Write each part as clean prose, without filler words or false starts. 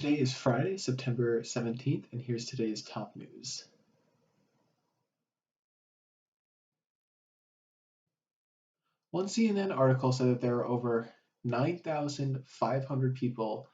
Today is Friday, September 17th, and here's today's top news. One CNN article said that there are over 9,500 people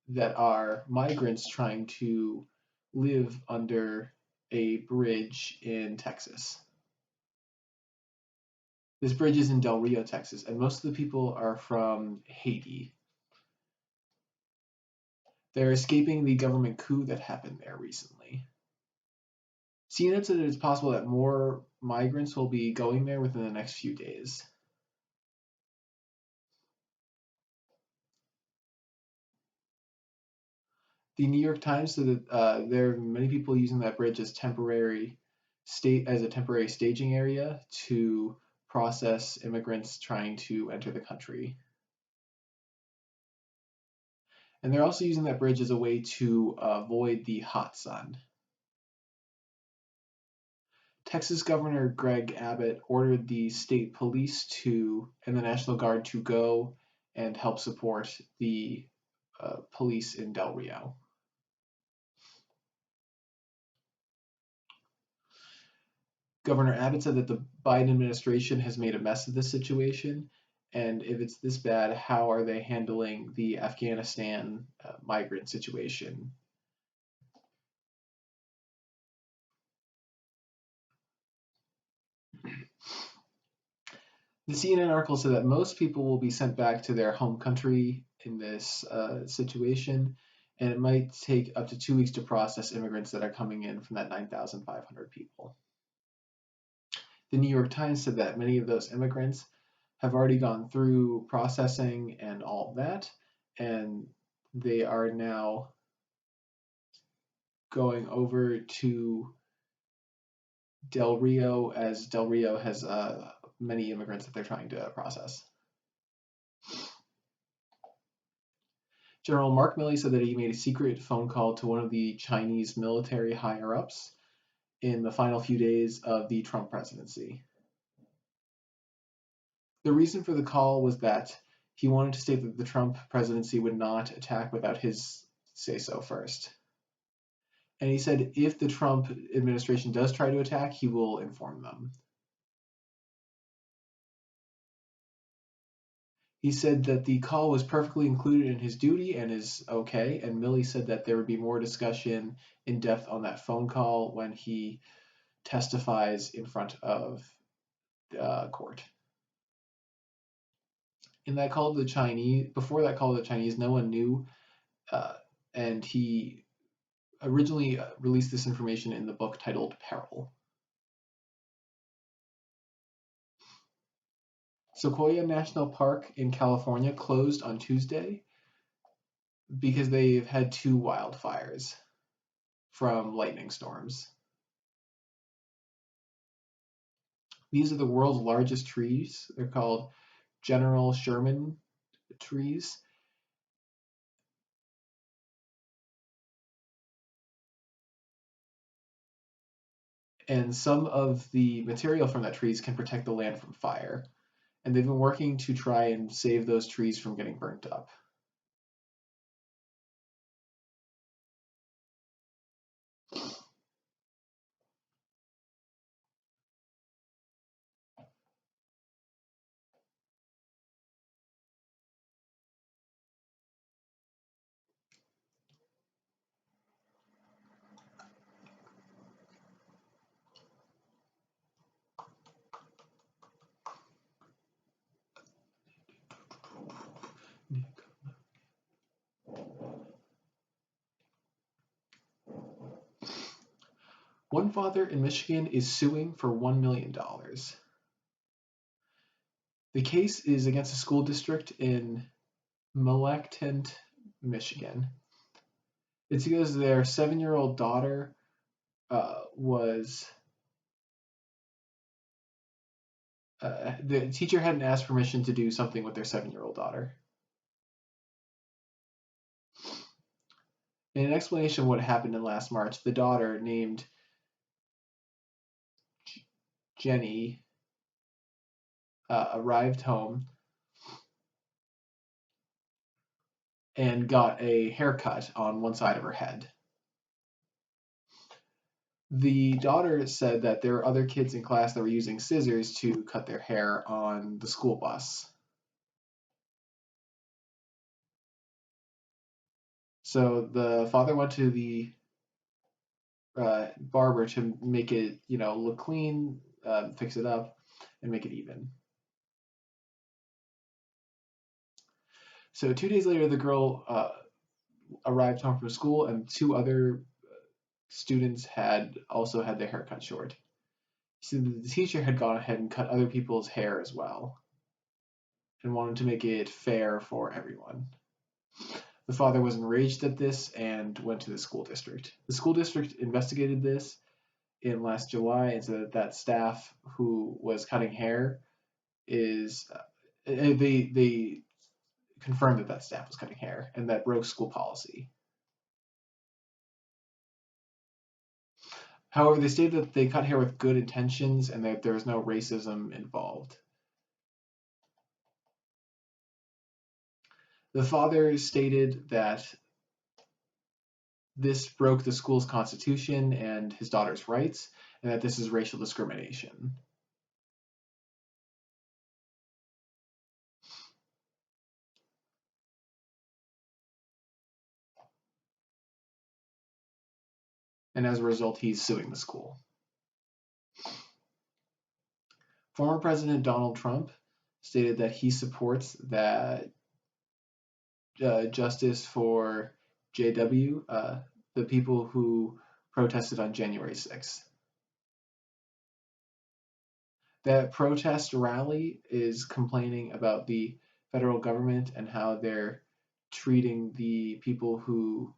that are migrants trying to live under a bridge in Texas. This bridge is in Del Rio, Texas, and most of the people are from Haiti. They're escaping the government coup that happened there recently. CNN said that it's possible that more migrants will be going there within the next few days. The New York Times said that there are many people using that bridge as a temporary staging area to process immigrants trying to enter the country. And they're also using that bridge as a way to avoid the hot sun. Texas Governor Greg Abbott ordered the state police and the National Guard to go and help support the police in Del Rio. Governor Abbott said that the Biden administration has made a mess of this situation, and if it's this bad, how are they handling the Afghanistan migrant situation? The CNN article said that most people will be sent back to their home country in this situation, and it might take up to 2 weeks to process immigrants that are coming in from that 9,500 people. The New York Times said that many of those immigrants have already gone through processing and all of that, and they are now going over to Del Rio, as Del Rio has many immigrants that they're trying to process. General Mark Milley said that he made a secret phone call to one of the Chinese military higher-ups in the final few days of the Trump presidency. The reason for the call was that he wanted to state that the Trump presidency would not attack without his say-so first. And he said if the Trump administration does try to attack, he will inform them. He said that the call was perfectly included in his duty and is okay, and Milley said that there would be more discussion in depth on that phone call when he testifies in front of court. In that call to the Chinese, before that call to the Chinese, no one knew, and he originally released this information in the book titled Peril. Sequoia National Park in California closed on Tuesday because they've had 2 wildfires from lightning storms. These are the world's largest trees. They're called General Sherman trees. And some of the material from that trees can protect the land from fire. And they've been working to try and save those trees from getting burnt up. One father in Michigan is suing for $1 million. The case is against a school district in Meleketant, Michigan. It's because their 7-year-old daughter the teacher hadn't asked permission to do something with their 7-year-old daughter. In an explanation of what happened in last March, the daughter, named Jenny, arrived home and got a haircut on one side of her head. The daughter said that there were other kids in class that were using scissors to cut their hair on the school bus. So the father went to the barber to make it, look clean, fix it up, and make it even. So 2 days later, the girl arrived home from school, and two other students had also had their hair cut short. So the teacher had gone ahead and cut other people's hair as well, and wanted to make it fair for everyone. The father was enraged at this and went to the school district. The school district investigated this in last July and said that staff who was cutting hair is they confirmed that staff was cutting hair and that broke school policy. However, they stated that they cut hair with good intentions and that there was no racism involved. The father stated that this broke the school's constitution and his daughter's rights, and that this is racial discrimination. And as a result, he's suing the school. Former President Donald Trump stated that he supports that justice for JW, the people who protested on January 6th. That protest rally is complaining about the federal government and how they're treating the people who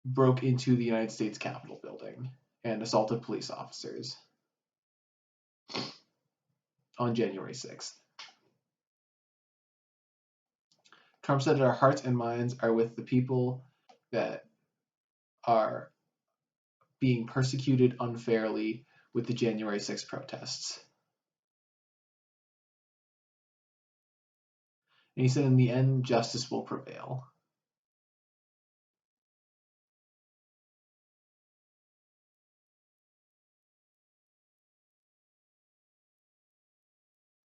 broke into the United States Capitol building and assaulted police officers on January 6th. Trump said that our hearts and minds are with the people that are being persecuted unfairly with the January 6th protests. And he said, in the end, justice will prevail.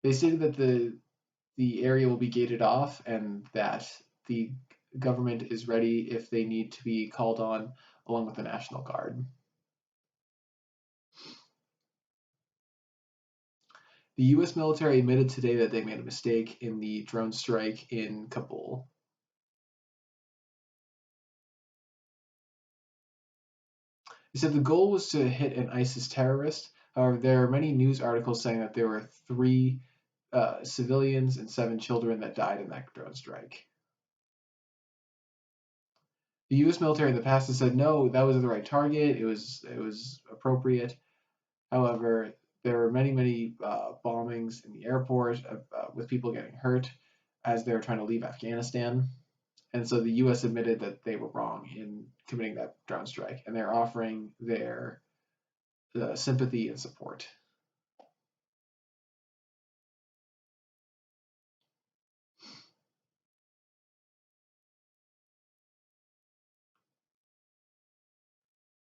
They stated that the area will be gated off and that the government is ready if they need to be called on, along with the National Guard. The U.S. military admitted today that they made a mistake in the drone strike in Kabul. They said the goal was to hit an ISIS terrorist. However, there are many news articles saying that there were 3 civilians and 7 children that died in that drone strike. The U.S. military in the past has said no, that was the right target. It was appropriate. However, there were many bombings in the airport with people getting hurt as they were trying to leave Afghanistan. And so the U.S. admitted that they were wrong in committing that drone strike, and they're offering their sympathy and support.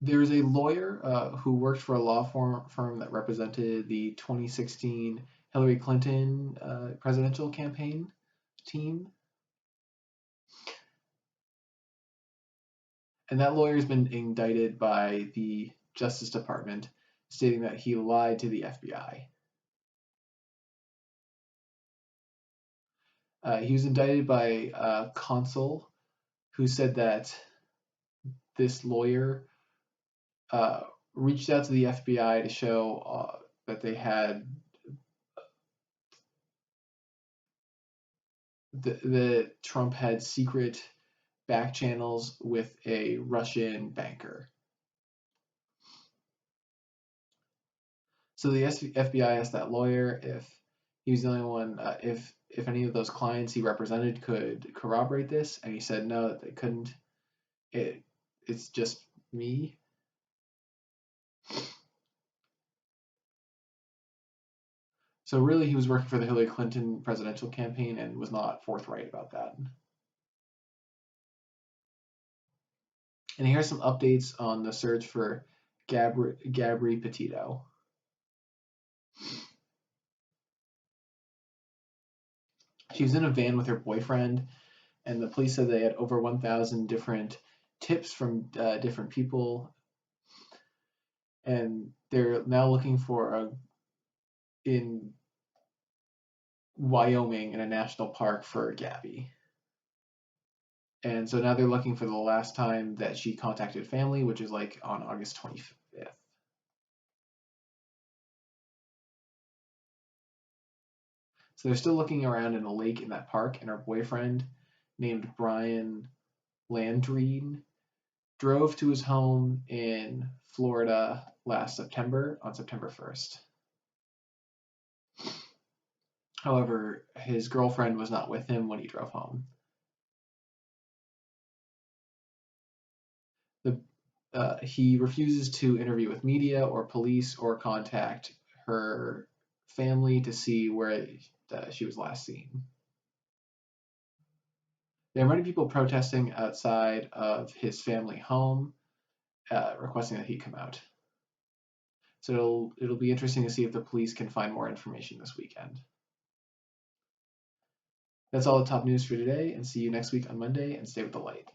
There's a lawyer who worked for a law firm that represented the 2016 Hillary Clinton presidential campaign team. And that lawyer has been indicted by the Justice Department, stating that he lied to the FBI. He was indicted by a consul who said that this lawyer reached out to the FBI to show that they had that Trump had secret back channels with a Russian banker. So the FBI asked that lawyer if he was the only one, if any of those clients he represented could corroborate this, and he said no, that they couldn't. It's just me. So really, he was working for the Hillary Clinton presidential campaign and was not forthright about that. And here's some updates on the search for Gabby Petito. She was in a van with her boyfriend, and the police said they had over 1,000 different tips from different people, and they're now looking for in Wyoming in a national park for Gabby. And so now they're looking for the last time that she contacted family, which is like on August 25th. So they're still looking around in a lake in that park, and her boyfriend, named Brian Landrine, drove to his home in Florida last September, on September 1st. However, his girlfriend was not with him when he drove home. He refuses to interview with media or police or contact her family to see where she was last seen. There are many people protesting outside of his family home, requesting that he come out. So it'll be interesting to see if the police can find more information this weekend. That's all the top news for today, and see you next week on Monday, and stay with the light.